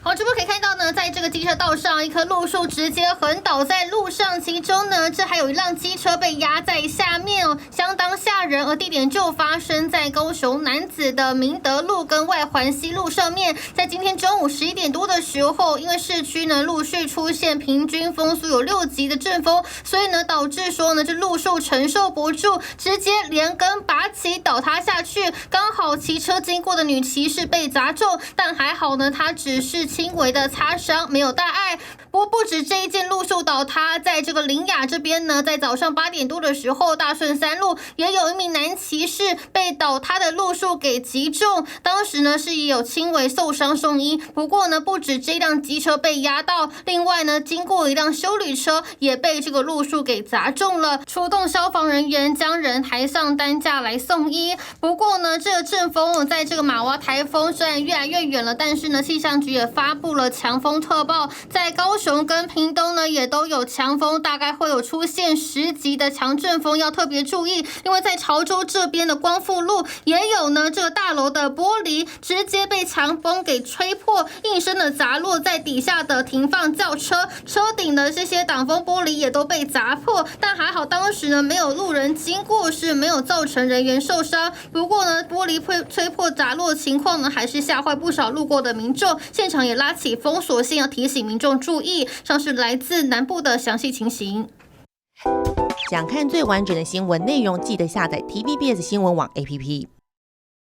好，直播可以看到呢，在这个机车道上，一棵路树直接横倒在路上，其中呢，这还有一辆机车被压在下面哦，相当吓人。而地点就发生在高雄楠梓的明德路跟外环西路上面。在今天中午11点多的时候，因为市区呢陆续出现平均风速有6级的阵风，所以呢导致说呢这路树承受不住，直接连根拔起倒塌下去。刚好骑车经过的女骑士被砸中，但还好呢，她只是轻微的擦伤，没有大碍。不过不止这一件路树倒塌，在这个林雅这边呢，在早上8点多的时候，大顺3路也有一名男骑士被倒塌的路树给击中，当时呢是也有轻微受伤送医。不过呢，不止这辆机车被压到，另外呢，经过一辆休旅车也被这个路树给砸中了，出动消防人员将人抬上担架来送医。不过呢，这个阵风在这个马娃台风虽然越来越远了，但是呢，气象局也发布了强风特报，在高雄跟屏东呢也都有强风，大概会有出现10级的强阵风，要特别注意。因为在潮州这边的光复路也有呢，这个大楼的玻璃直接被强风给吹破，应声的砸落在底下的停放轿车，车顶的这些挡风玻璃也都被砸破，但还好当时呢没有路人经过，是没有造成人员受伤。不过呢，玻璃吹破砸落情况呢，还是吓坏不少路过的民众，现场也拉起封锁线，要提醒民众注意。上是来自南部的详细情形。想看最完整的新闻内容，记得下载 TVBS 新闻网 APP。